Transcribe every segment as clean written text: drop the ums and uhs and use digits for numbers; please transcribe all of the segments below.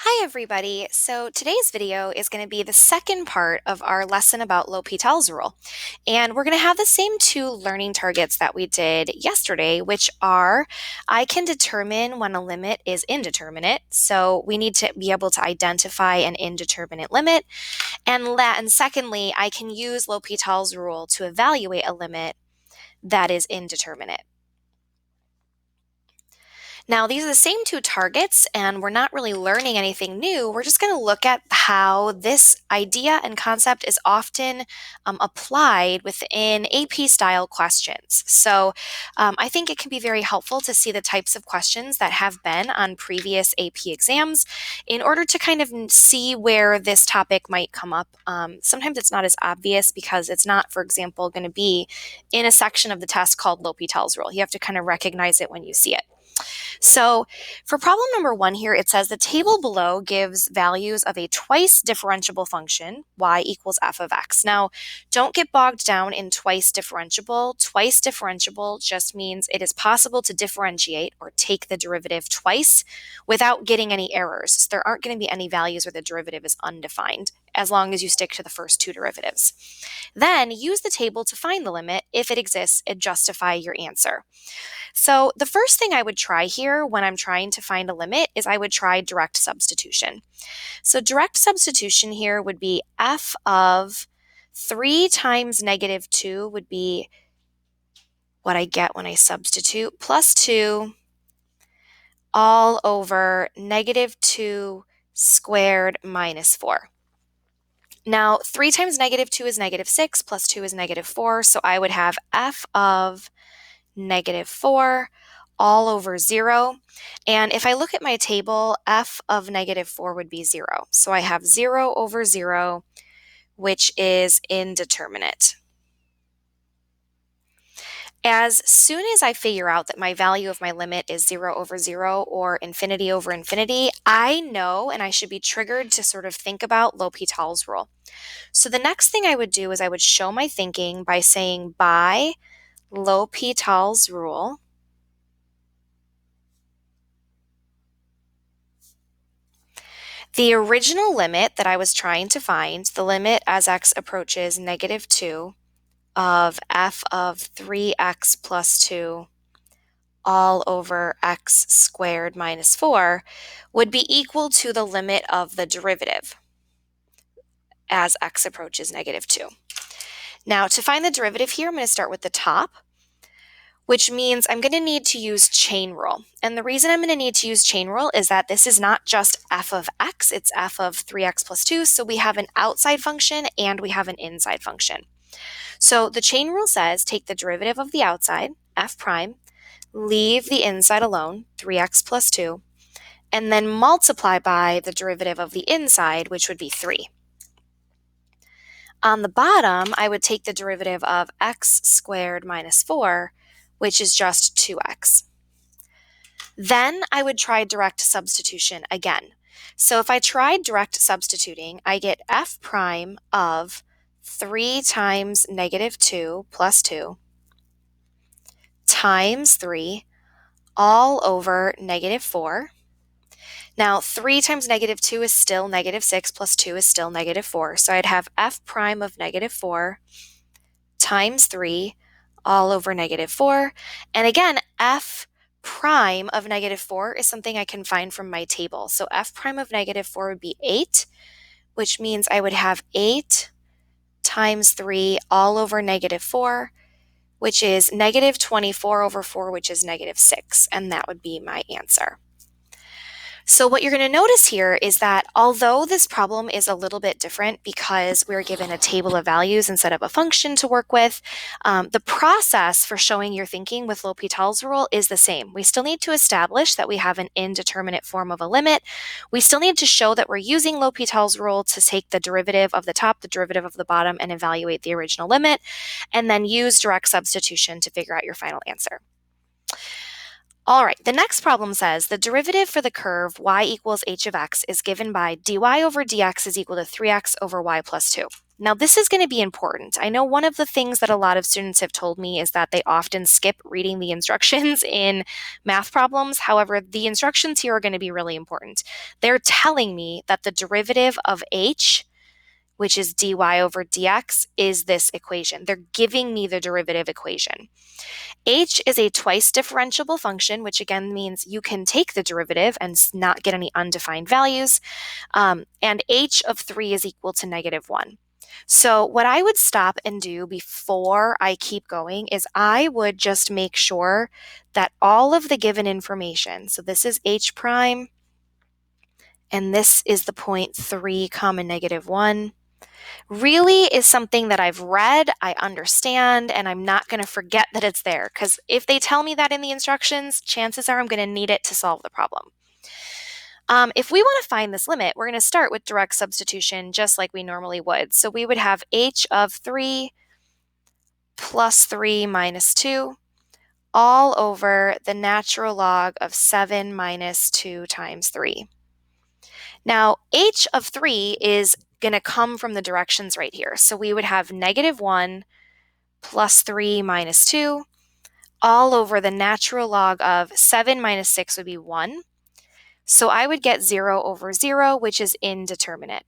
Hi everybody! So today's video is going to be the second part of our lesson about L'Hopital's rule. And we're going to have the same two learning targets that we did yesterday, which are I can determine when a limit is indeterminate. So we need to be able to identify an indeterminate limit. And secondly, I can use L'Hopital's rule to evaluate a limit that is indeterminate. Now, these are the same two targets, and we're not really learning anything new. We're just going to look at how this idea and concept is often applied within AP-style questions. So I think it can be very helpful to see the types of questions that have been on previous AP exams in order to kind of see where this topic might come up. Sometimes it's not as obvious because it's not, for example, going to be in a section of the test called L'Hopital's rule. You have to kind of recognize it when you see it. So for problem number 1 here, it says the table below gives values of a twice differentiable function, y equals f of x. Now, don't get bogged down in twice differentiable. Twice differentiable just means it is possible to differentiate or take the derivative twice without getting any errors. So there aren't going to be any values where the derivative is undefined, as long as you stick to the first two derivatives. Then use the table to find the limit. If it exists, and justify your answer. So the first thing I would try here when I'm trying to find a limit is I would try direct substitution. So direct substitution here would be f of 3 times negative 2 would be what I get when I substitute, plus 2 all over negative 2 squared minus 4. Now, 3 times negative 2 is negative 6, plus 2 is negative 4, so I would have f of negative 4 all over 0. And if I look at my table, f of negative 4 would be 0. So I have 0 over 0, which is indeterminate. As soon as I figure out that my value of my limit is 0 over 0 or infinity over infinity, I know and I should be triggered to sort of think about L'Hopital's rule. So the next thing I would do is I would show my thinking by saying by L'Hopital's rule, the original limit that I was trying to find, the limit as x approaches negative 2 of f of 3x plus 2 all over x squared minus 4 would be equal to the limit of the derivative as x approaches negative 2. Now, to find the derivative here, I'm going to start with the top, which means I'm going to need to use chain rule. And the reason I'm going to need to use chain rule is that this is not just f of x, it's f of 3x plus 2, so we have an outside function and we have an inside function. So the chain rule says take the derivative of the outside, f prime, leave the inside alone, 3x plus 2, and then multiply by the derivative of the inside, which would be 3. On the bottom, I would take the derivative of x squared minus 4, which is just 2x. Then I would try direct substitution again. So if I tried direct substituting, I get f prime of 3 times negative 2 plus 2 times 3 all over negative 4. Now, 3 times negative 2 is still negative 6 plus 2 is still negative 4. So I'd have f prime of negative 4 times 3 all over negative 4. And again, f prime of negative 4 is something I can find from my table. So f prime of negative 4 would be 8, which means I would have 8 times 3 all over negative 4, which is negative 24 over 4, which is negative 6. And that would be my answer. So what you're going to notice here is that although this problem is a little bit different because we're given a table of values instead of a function to work with, the process for showing your thinking with L'Hopital's rule is the same. We still need to establish that we have an indeterminate form of a limit. We still need to show that we're using L'Hopital's rule to take the derivative of the top, the derivative of the bottom, and evaluate the original limit, and then use direct substitution to figure out your final answer. All right, the next problem says the derivative for the curve y equals h of x is given by dy over dx is equal to 3x over y plus 2. Now, this is going to be important. I know one of the things that a lot of students have told me is that they often skip reading the instructions in math problems. However, the instructions here are going to be really important. They're telling me that the derivative of h, which is dy over dx, is this equation. They're giving me the derivative equation. H is a twice differentiable function, which again means you can take the derivative and not get any undefined values. And h of 3 is equal to -1. So what I would stop and do before I keep going is I would just make sure that all of the given information, so this is h prime, and this is the point 3 comma -1, really is something that I've read, I understand, and I'm not going to forget that it's there. Because if they tell me that in the instructions, chances are I'm going to need it to solve the problem. If we want to find this limit, we're going to start with direct substitution just like we normally would. So we would have h of 3 plus 3 minus 2 all over the natural log of 7 minus 2 times 3. Now, h of 3 is going to come from the directions right here. So we would have -1 plus 3 minus 2 all over the natural log of 7 minus 6 would be 1. So I would get 0 over 0, which is indeterminate.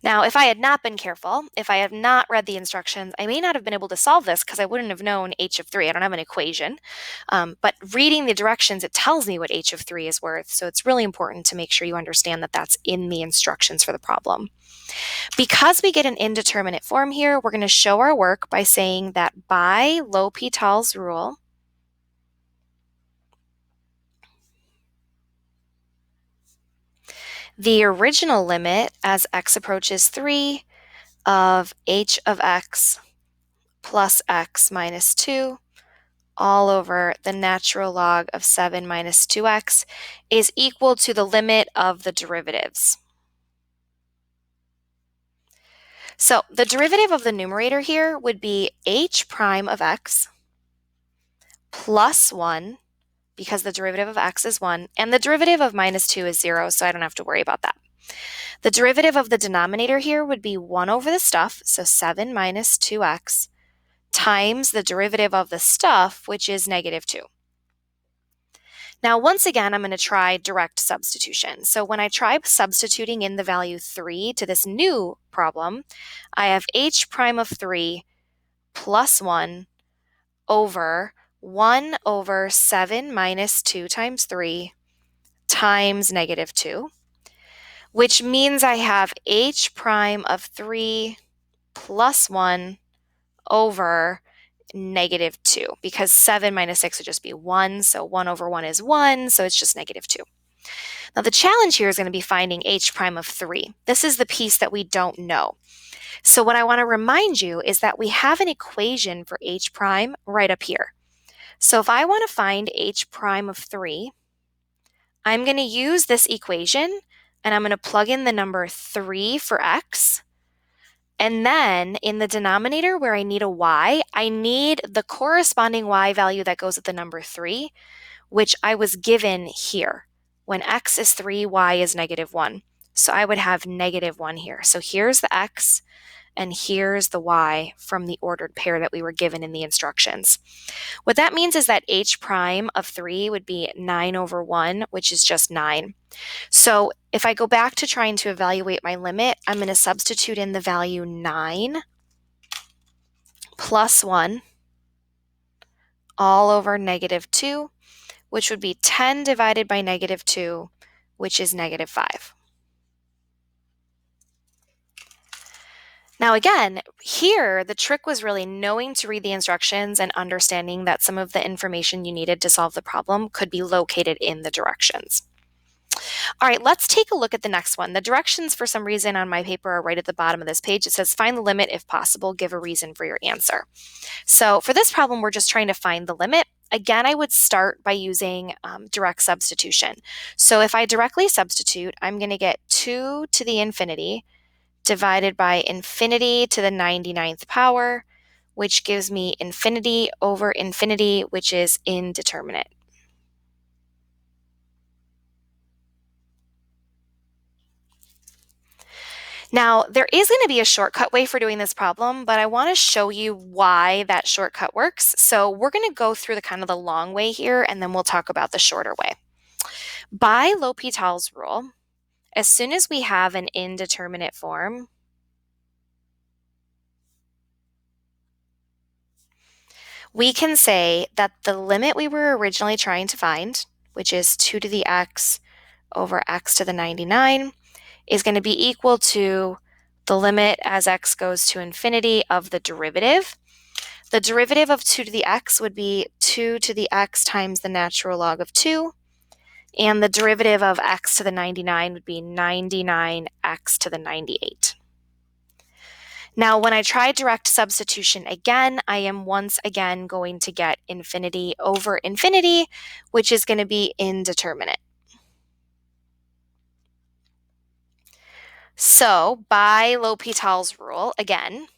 Now, if I had not been careful, if I have not read the instructions, I may not have been able to solve this because I wouldn't have known h of 3. I don't have an equation. But reading the directions, it tells me what h of 3 is worth. So it's really important to make sure you understand that that's in the instructions for the problem. Because we get an indeterminate form here, we're going to show our work by saying that by L'Hopital's rule, the original limit as x approaches 3 of h of x plus x minus 2 all over the natural log of 7 minus 2x is equal to the limit of the derivatives. So the derivative of the numerator here would be h prime of x plus 1, because the derivative of x is 1, and the derivative of minus 2 is 0, so I don't have to worry about that. The derivative of the denominator here would be 1 over the stuff, so 7 minus 2x, times the derivative of the stuff, which is -2. Now, once again, I'm going to try direct substitution. So when I try substituting in the value 3 to this new problem, I have h prime of 3 plus 1 over 1 over 7 minus 2 times 3 times -2, which means I have h prime of 3 plus 1 over -2, because 7 minus 6 would just be 1, so 1 over 1 is 1, so it's just -2. Now the challenge here is going to be finding h prime of 3. This is the piece that we don't know. So what I want to remind you is that we have an equation for h prime right up here. So if I want to find h prime of 3, I'm going to use this equation, and I'm going to plug in the number 3 for x. And then in the denominator where I need a y, I need the corresponding y value that goes with the number 3, which I was given here. When x is 3, y is -1. So I would have -1 here. So here's the x, and here's the y from the ordered pair that we were given in the instructions. What that means is that h prime of 3 would be 9 over 1, which is just 9. So if I go back to trying to evaluate my limit, I'm going to substitute in the value 9 plus 1 all over -2, which would be 10 divided by -2, which is -5. Now again, here the trick was really knowing to read the instructions and understanding that some of the information you needed to solve the problem could be located in the directions. All right, let's take a look at the next one. The directions, for some reason, on my paper are right at the bottom of this page. It says, find the limit if possible, give a reason for your answer. So for this problem, we're just trying to find the limit. Again, I would start by using direct substitution. So if I directly substitute, I'm going to get 2 to the infinity divided by infinity to the 99th power, which gives me infinity over infinity, which is indeterminate. Now, there is going to be a shortcut way for doing this problem, but I want to show you why that shortcut works. So we're going to go through the kind of the long way here, and then we'll talk about the shorter way. By L'Hopital's rule, as soon as we have an indeterminate form, we can say that the limit we were originally trying to find, which is 2 to the x over x to the 99, is going to be equal to the limit as x goes to infinity of the derivative. The derivative of 2 to the x would be 2 to the x times the natural log of 2, and the derivative of x to the 99 would be 99x to the 98. Now, when I try direct substitution again, I am once again going to get infinity over infinity, which is going to be indeterminate. So, by L'Hopital's rule, again,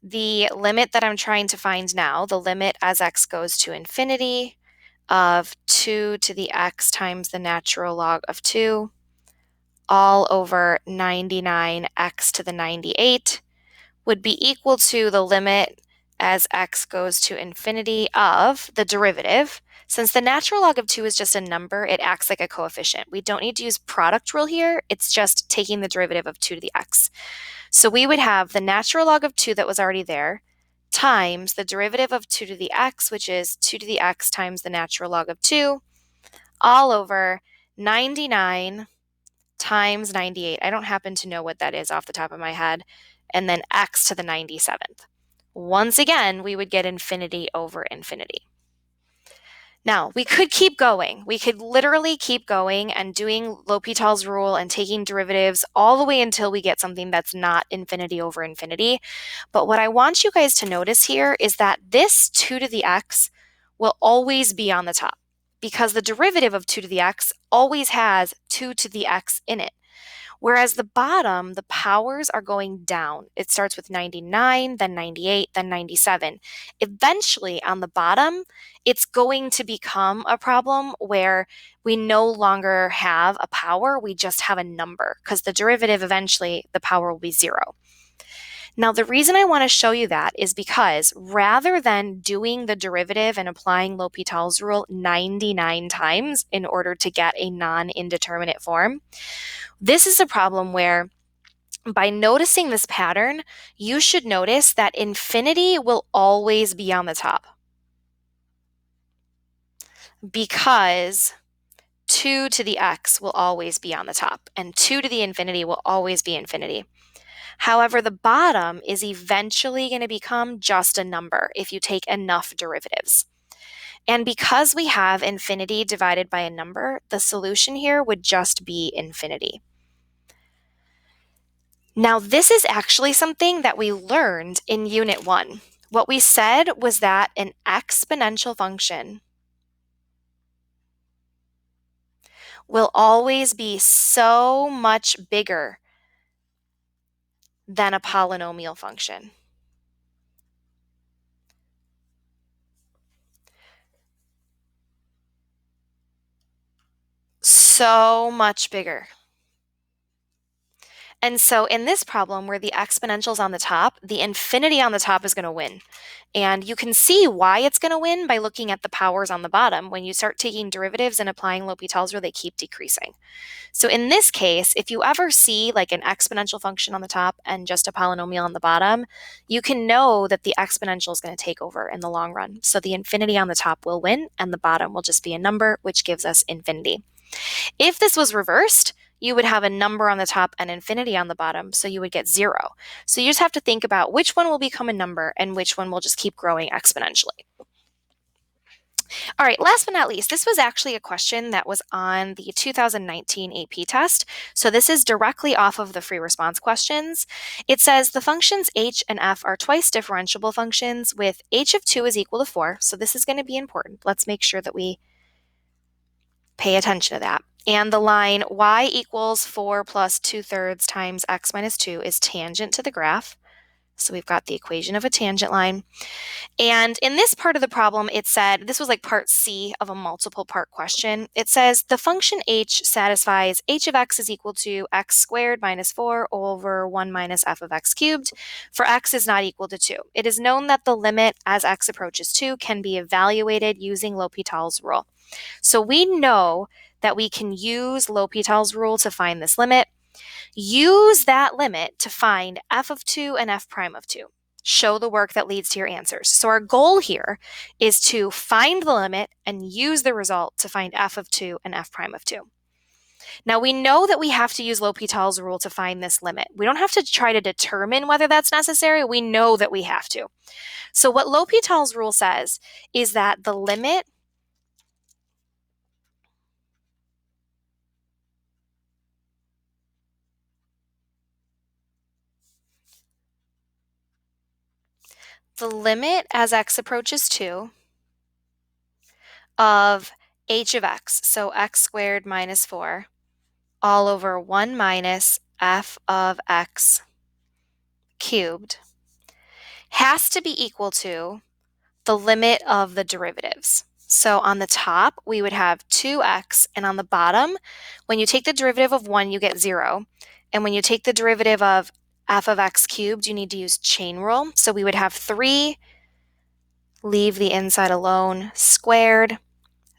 the limit that I'm trying to find now, the limit as x goes to infinity of 2 to the x times the natural log of 2, all over 99x to the 98, would be equal to the limit as x goes to infinity of the derivative. Since the natural log of 2 is just a number, it acts like a coefficient. We don't need to use product rule here. It's just taking the derivative of 2 to the x. So we would have the natural log of 2 that was already there times the derivative of 2 to the x, which is 2 to the x times the natural log of 2, all over 99 times 98. I don't happen to know what that is off the top of my head. And then x to the 97th. Once again, we would get infinity over infinity. Now, we could keep going. We could literally keep going and doing L'Hopital's rule and taking derivatives all the way until we get something that's not infinity over infinity. But what I want you guys to notice here is that this 2 to the x will always be on the top because the derivative of 2 to the x always has 2 to the x in it. Whereas the bottom, the powers are going down. It starts with 99, then 98, then 97. Eventually, on the bottom, it's going to become a problem where we no longer have a power, we just have a number, because the derivative eventually, the power will be 0. Now, the reason I want to show you that is because rather than doing the derivative and applying L'Hopital's rule 99 times in order to get a non-indeterminate form, this is a problem where by noticing this pattern, you should notice that infinity will always be on the top because 2 to the x will always be on the top and 2 to the infinity will always be infinity. However, the bottom is eventually going to become just a number if you take enough derivatives. And because we have infinity divided by a number, the solution here would just be infinity. Now, this is actually something that we learned in Unit 1. What we said was that an exponential function will always be so much bigger than a polynomial function. So much bigger. And so in this problem where the exponential's on the top, the infinity on the top is going to win. And you can see why it's going to win by looking at the powers on the bottom. When you start taking derivatives and applying L'Hopital's rule, they keep decreasing. So in this case, if you ever see like an exponential function on the top and just a polynomial on the bottom, you can know that the exponential is going to take over in the long run. So the infinity on the top will win and the bottom will just be a number, which gives us infinity. If this was reversed, you would have a number on the top and infinity on the bottom, so you would get 0. So you just have to think about which one will become a number and which one will just keep growing exponentially. All right, last but not least, this was actually a question that was on the 2019 AP test. So this is directly off of the free response questions. It says the functions h and f are twice differentiable functions with h of 2 is equal to 4. So this is going to be important. Let's make sure that we pay attention to that. And the line y equals 4 plus 2/3 times x minus 2 is tangent to the graph. So we've got the equation of a tangent line. And in this part of the problem, it said, this was like part C of a multiple part question. It says the function h satisfies h of x is equal to x squared minus 4 over 1 minus f of x cubed for x is not equal to 2. It is known that the limit as x approaches 2 can be evaluated using L'Hopital's rule. So we know that we can use L'Hopital's rule to find this limit. Use that limit to find f of 2 and f prime of 2. Show the work that leads to your answers. So our goal here is to find the limit and use the result to find f of 2 and f prime of 2. Now we know that we have to use L'Hopital's rule to find this limit. We don't have to try to determine whether that's necessary. We know that we have to. So what L'Hopital's rule says is that the limit as x approaches 2 of h of x, so x squared minus 4, all over 1 minus f of x cubed, has to be equal to the limit of the derivatives. So on the top, we would have 2x, and on the bottom, when you take the derivative of 1, you get 0. And when you take the derivative of f of x cubed, you need to use chain rule. So we would have 3, leave the inside alone, squared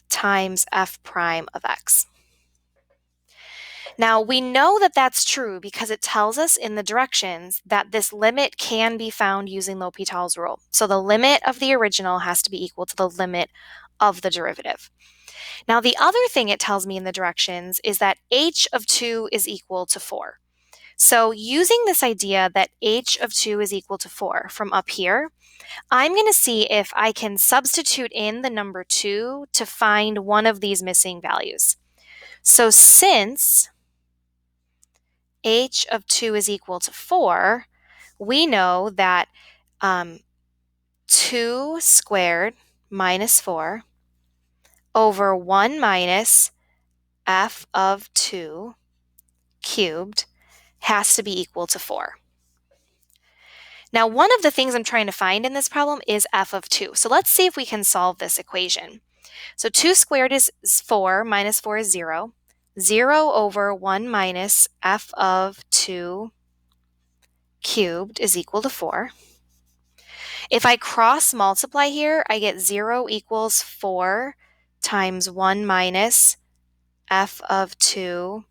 times f prime of x. Now, we know that that's true because it tells us in the directions that this limit can be found using L'Hopital's rule. So the limit of the original has to be equal to the limit of the derivative. Now, the other thing it tells me in the directions is that h of 2 is equal to 4. So using this idea that h of 2 is equal to 4 from up here, I'm going to see if I can substitute in the number 2 to find one of these missing values. So since h of 2 is equal to 4, we know that 2 squared minus 4 over 1 minus f of 2 cubed has to be equal to 4. Now, one of the things I'm trying to find in this problem is f of 2. So let's see if we can solve this equation. So 2 squared is 4, minus 4 is 0. 0 over 1 minus f of 2 cubed is equal to 4. If I cross multiply here, I get 0 equals 4 times 1 minus f of 2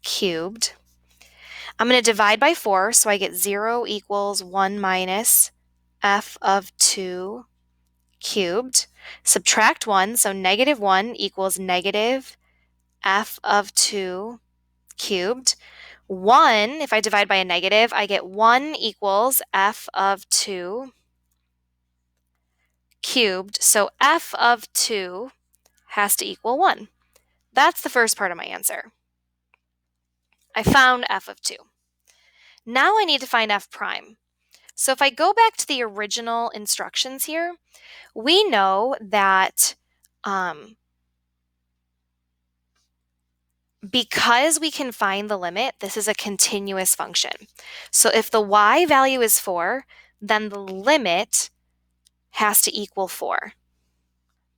cubed. I'm going to divide by 4, so I get 0 equals 1 minus f of 2 cubed. Subtract 1, so negative 1 equals negative f of 2 cubed. 1, if I divide by a negative, I get 1 equals f of 2 cubed. So f of 2 has to equal 1. That's the first part of my answer. I found f of 2. Now I need to find f prime. So if I go back to the original instructions here, we know that because we can find the limit, this is a continuous function. So if the y value is 4, then the limit has to equal 4.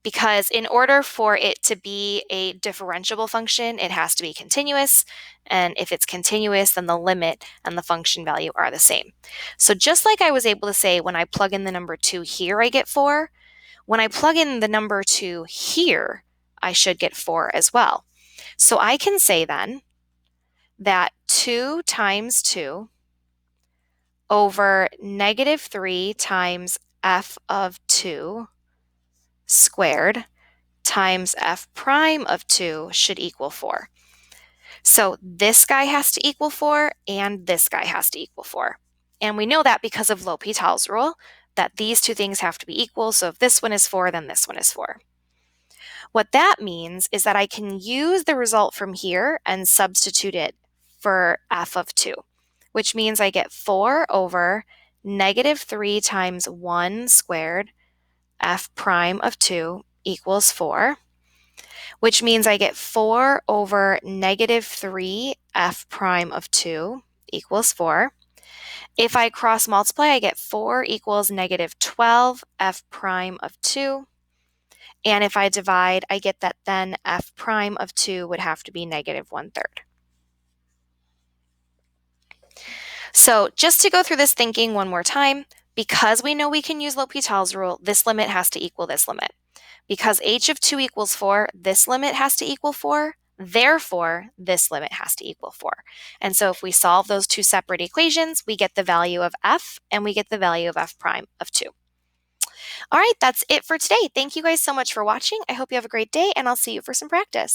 Because in order for it to be a differentiable function, it has to be continuous. And if it's continuous, then the limit and the function value are the same. So just like I was able to say when I plug in the number 2 here, I get 4. When I plug in the number 2 here, I should get 4 as well. So I can say then that 2 times 2 over negative 3 times f of 2 squared times f prime of 2 should equal 4. So this guy has to equal 4 and this guy has to equal 4. And we know that because of L'Hopital's rule, that these two things have to be equal. So if this one is 4, then this one is 4. What that means is that I can use the result from here and substitute it for f of 2, which means I get 4 over negative 3 times 1 squared f prime of 2 equals 4, which means I get 4 over negative 3 f prime of 2 equals 4. If I cross multiply, I get 4 equals negative 12 f prime of 2. And if I divide, I get that then f prime of 2 would have to be negative 1/3. So just to go through this thinking one more time, because we know we can use L'Hopital's rule, this limit has to equal this limit. Because h of 2 equals 4, this limit has to equal 4. Therefore, this limit has to equal 4. And so if we solve those two separate equations, we get the value of f and we get the value of f prime of 2. All right, that's it for today. Thank you guys so much for watching. I hope you have a great day, and I'll see you for some practice.